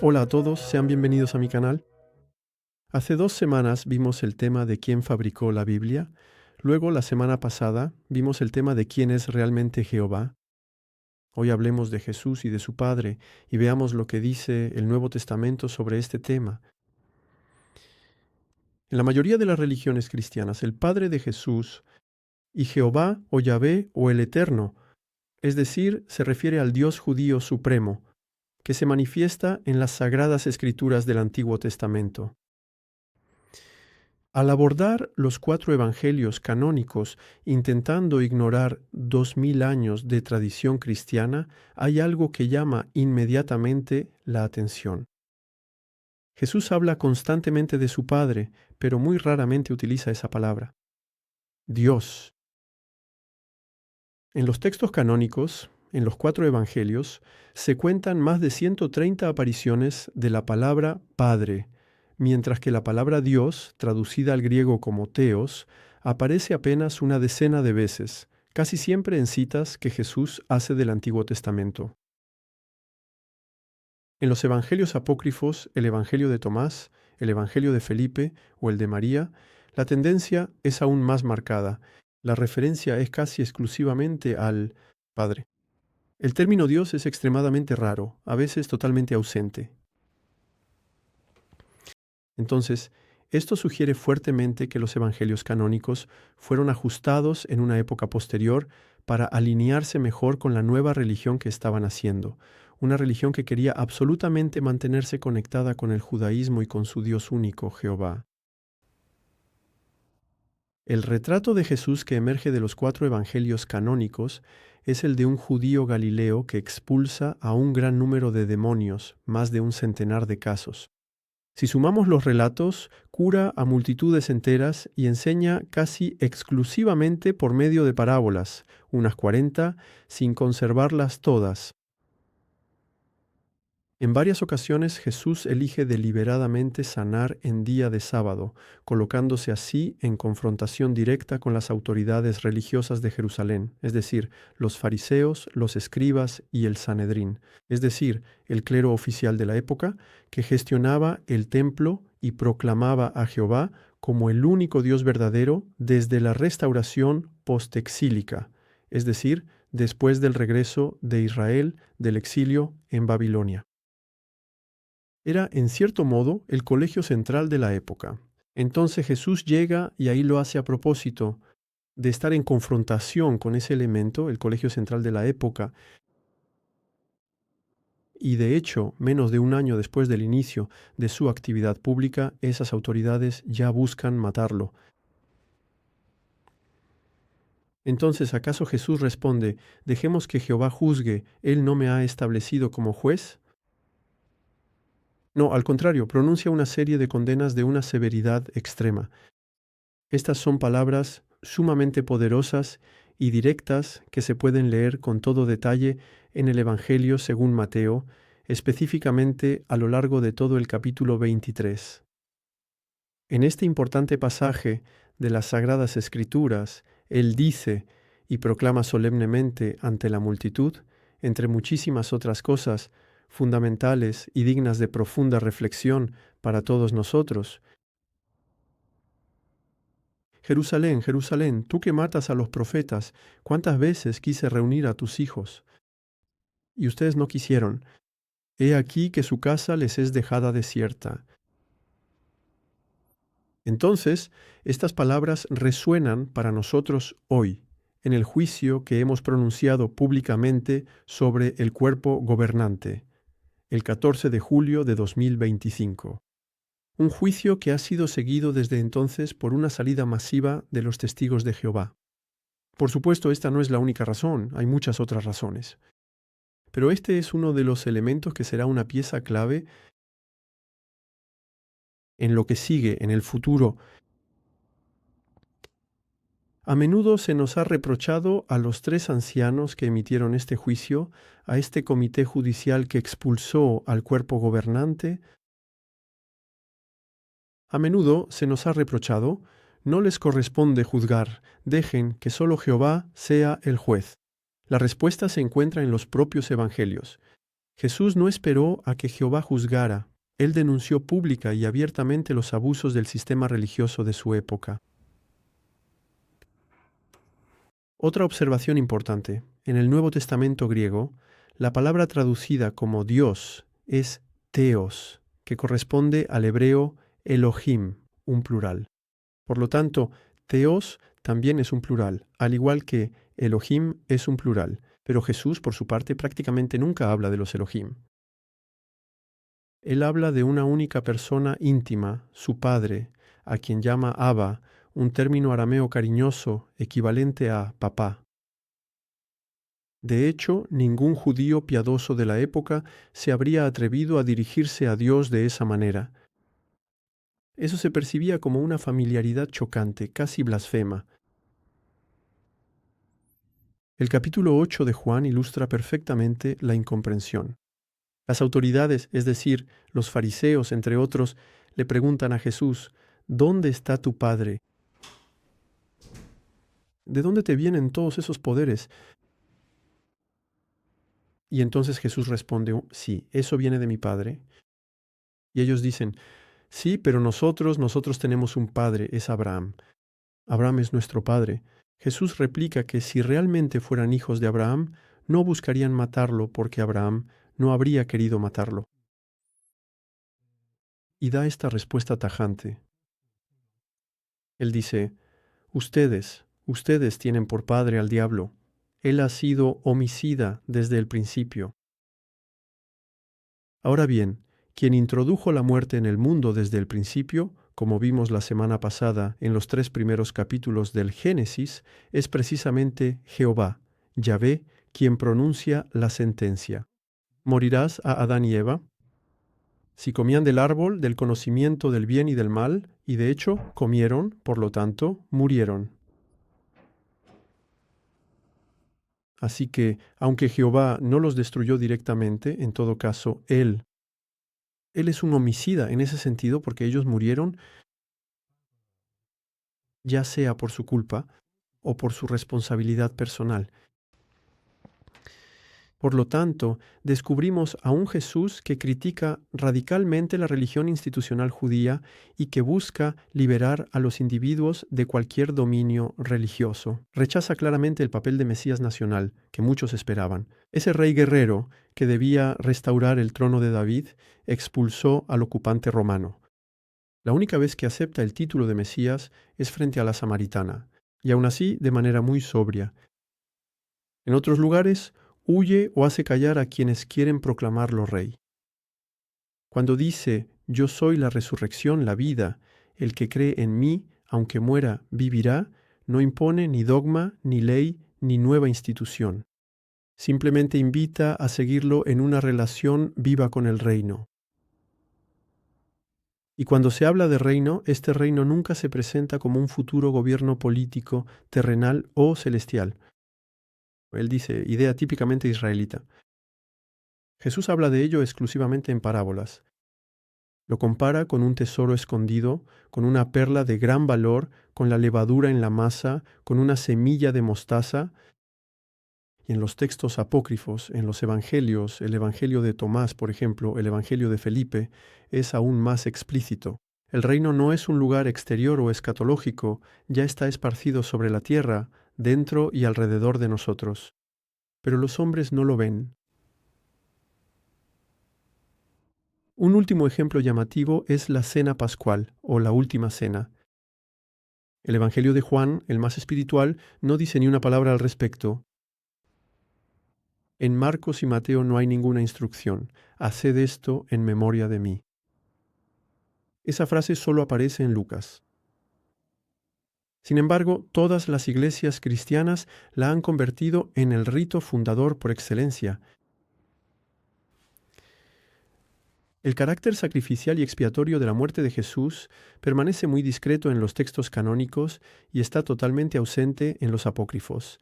Hola a todos, sean bienvenidos a mi canal. Hace 2 semanas vimos el tema de quién fabricó la Biblia. Luego, la semana pasada, vimos el tema de quién es realmente Jehová. Hoy hablemos de Jesús y de su Padre y veamos lo que dice el Nuevo Testamento sobre este tema. En la mayoría de las religiones cristianas, el Padre de Jesús y Jehová o Yahvé o el Eterno, es decir, se refiere al Dios judío supremo, que se manifiesta en las sagradas escrituras del Antiguo Testamento. Al abordar los 4 evangelios canónicos, intentando ignorar 2000 años de tradición cristiana, hay algo que llama inmediatamente la atención. Jesús habla constantemente de su Padre, pero muy raramente utiliza esa palabra. Dios. En los textos canónicos, en los 4 evangelios, se cuentan más de 130 apariciones de la palabra Padre, mientras que la palabra Dios, traducida al griego como Theos, aparece apenas una decena de veces, casi siempre en citas que Jesús hace del Antiguo Testamento. En los evangelios apócrifos, el Evangelio de Tomás, el Evangelio de Felipe o el de María, la tendencia es aún más marcada. La referencia es casi exclusivamente al Padre. El término Dios es extremadamente raro, a veces totalmente ausente. Entonces, esto sugiere fuertemente que los evangelios canónicos fueron ajustados en una época posterior para alinearse mejor con la nueva religión que estaban haciendo, una religión que quería absolutamente mantenerse conectada con el judaísmo y con su Dios único, Jehová. El retrato de Jesús que emerge de los 4 evangelios canónicos es el de un judío galileo que expulsa a un gran número de demonios, más de un centenar de casos. Si sumamos los relatos, cura a multitudes enteras y enseña casi exclusivamente por medio de parábolas, unas 40, sin conservarlas todas. En varias ocasiones Jesús elige deliberadamente sanar en día de sábado, colocándose así en confrontación directa con las autoridades religiosas de Jerusalén, es decir, los fariseos, los escribas y el Sanedrín, es decir, el clero oficial de la época, que gestionaba el templo y proclamaba a Jehová como el único Dios verdadero desde la restauración postexílica, es decir, después del regreso de Israel del exilio en Babilonia. Era, en cierto modo, el colegio central de la época. Entonces Jesús llega y ahí lo hace a propósito de estar en confrontación con ese elemento, el colegio central de la época. Y de hecho, menos de un año después del inicio de su actividad pública, esas autoridades ya buscan matarlo. Entonces, ¿acaso Jesús responde, dejemos que Jehová juzgue, ¿Él no me ha establecido como juez? No, al contrario, pronuncia una serie de condenas de una severidad extrema. Estas son palabras sumamente poderosas y directas que se pueden leer con todo detalle en el Evangelio según Mateo, específicamente a lo largo de todo el capítulo 23. En este importante pasaje de las Sagradas Escrituras, Él dice y proclama solemnemente ante la multitud, entre muchísimas otras cosas fundamentales y dignas de profunda reflexión para todos nosotros: Jerusalén, Jerusalén, tú que matas a los profetas, ¿cuántas veces quise reunir a tus hijos? Y ustedes no quisieron. He aquí que su casa les es dejada desierta. Entonces, estas palabras resuenan para nosotros hoy, en el juicio que hemos pronunciado públicamente sobre el cuerpo gobernante, el 14 de julio de 2025. Un juicio que ha sido seguido desde entonces por una salida masiva de los testigos de Jehová. Por supuesto, esta no es la única razón, hay muchas otras razones. Pero este es uno de los elementos que será una pieza clave en lo que sigue, en el futuro. A menudo se nos ha reprochado a los 3 ancianos que emitieron este juicio, a este comité judicial que expulsó al cuerpo gobernante. A menudo se nos ha reprochado, no les corresponde juzgar, dejen que solo Jehová sea el juez. La respuesta se encuentra en los propios evangelios. Jesús no esperó a que Jehová juzgara. Él denunció pública y abiertamente los abusos del sistema religioso de su época. Otra observación importante. En el Nuevo Testamento griego, la palabra traducida como Dios es Theos, que corresponde al hebreo Elohim, un plural. Por lo tanto, Theos también es un plural, al igual que Elohim es un plural, pero Jesús, por su parte, prácticamente nunca habla de los Elohim. Él habla de una única persona íntima, su Padre, a quien llama Abba, un término arameo cariñoso equivalente a papá. De hecho, ningún judío piadoso de la época se habría atrevido a dirigirse a Dios de esa manera. Eso se percibía como una familiaridad chocante, casi blasfema. El capítulo 8 de Juan ilustra perfectamente la incomprensión. Las autoridades, es decir, los fariseos, entre otros, le preguntan a Jesús, ¿dónde está tu Padre? ¿De dónde te vienen todos esos poderes? Y entonces Jesús responde, sí, eso viene de mi Padre. Y ellos dicen, sí, pero nosotros tenemos un Padre, es Abraham. Abraham es nuestro Padre. Jesús replica que si realmente fueran hijos de Abraham, no buscarían matarlo porque Abraham no habría querido matarlo. Y da esta respuesta tajante. Él dice, ustedes tienen por padre al diablo. Él ha sido homicida desde el principio. Ahora bien, quien introdujo la muerte en el mundo desde el principio, como vimos la semana pasada en los 3 primeros capítulos del Génesis, es precisamente Jehová, Yahvé, quien pronuncia la sentencia. ¿Morirás a Adán y Eva? Si comían del árbol del conocimiento del bien y del mal, y de hecho comieron, por lo tanto, murieron. Así que, aunque Jehová no los destruyó directamente, en todo caso, Él es un homicida en ese sentido porque ellos murieron ya sea por su culpa o por su responsabilidad personal. Por lo tanto, descubrimos a un Jesús que critica radicalmente la religión institucional judía y que busca liberar a los individuos de cualquier dominio religioso. Rechaza claramente el papel de Mesías nacional, que muchos esperaban. Ese rey guerrero que debía restaurar el trono de David expulsó al ocupante romano. La única vez que acepta el título de Mesías es frente a la samaritana, y aún así de manera muy sobria. En otros lugares, huye o hace callar a quienes quieren proclamarlo rey. Cuando dice, yo soy la resurrección, la vida, el que cree en mí, aunque muera, vivirá, no impone ni dogma, ni ley, ni nueva institución. Simplemente invita a seguirlo en una relación viva con el reino. Y cuando se habla de reino, este reino nunca se presenta como un futuro gobierno político, terrenal o celestial. Él dice, idea típicamente israelita. Jesús habla de ello exclusivamente en parábolas. Lo compara con un tesoro escondido, con una perla de gran valor, con la levadura en la masa, con una semilla de mostaza. Y en los textos apócrifos, en los evangelios, el evangelio de Tomás, por ejemplo, el evangelio de Felipe, es aún más explícito. El reino no es un lugar exterior o escatológico, ya está esparcido sobre la tierra, dentro y alrededor de nosotros. Pero los hombres no lo ven. Un último ejemplo llamativo es la cena pascual, o la última cena. El evangelio de Juan, el más espiritual, no dice ni una palabra al respecto. En Marcos y Mateo no hay ninguna instrucción. Haced esto en memoria de mí. Esa frase solo aparece en Lucas. Sin embargo, todas las iglesias cristianas la han convertido en el rito fundador por excelencia. El carácter sacrificial y expiatorio de la muerte de Jesús permanece muy discreto en los textos canónicos y está totalmente ausente en los apócrifos.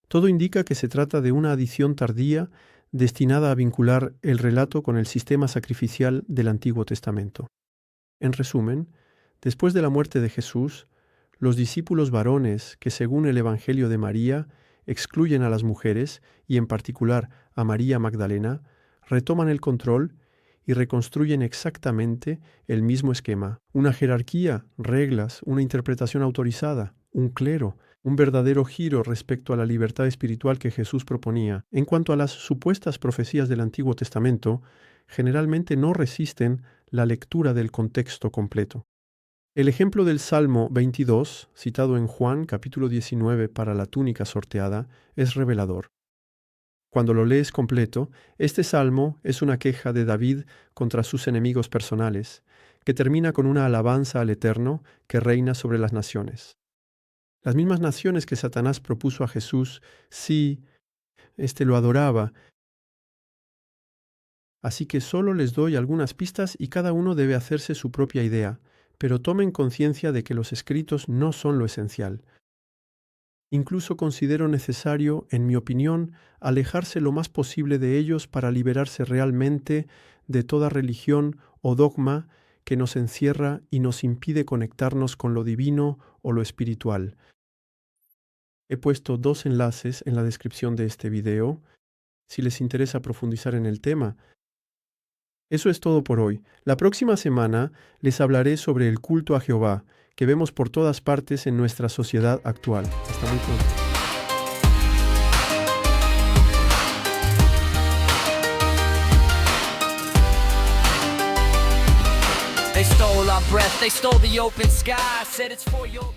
Todo indica que se trata de una adición tardía destinada a vincular el relato con el sistema sacrificial del Antiguo Testamento. En resumen, después de la muerte de Jesús, los discípulos varones que según el Evangelio de María excluyen a las mujeres y en particular a María Magdalena, retoman el control y reconstruyen exactamente el mismo esquema. Una jerarquía, reglas, una interpretación autorizada, un clero, un verdadero giro respecto a la libertad espiritual que Jesús proponía. En cuanto a las supuestas profecías del Antiguo Testamento, generalmente no resisten la lectura del contexto completo. El ejemplo del Salmo 22, citado en Juan capítulo 19 para la túnica sorteada, es revelador. Cuando lo lees completo, este salmo es una queja de David contra sus enemigos personales, que termina con una alabanza al Eterno que reina sobre las naciones. Las mismas naciones que Satanás propuso a Jesús, sí, éste lo adoraba. Así que solo les doy algunas pistas y cada uno debe hacerse su propia idea, pero tomen conciencia de que los escritos no son lo esencial. Incluso considero necesario, en mi opinión, alejarse lo más posible de ellos para liberarse realmente de toda religión o dogma que nos encierra y nos impide conectarnos con lo divino o lo espiritual. He puesto 2 enlaces en la descripción de este video, si les interesa profundizar en el tema. Eso es todo por hoy. La próxima semana les hablaré sobre el culto a Jehová, que vemos por todas partes en nuestra sociedad actual. Hasta muy pronto. They stole our breath, they stole the open sky, said it's for your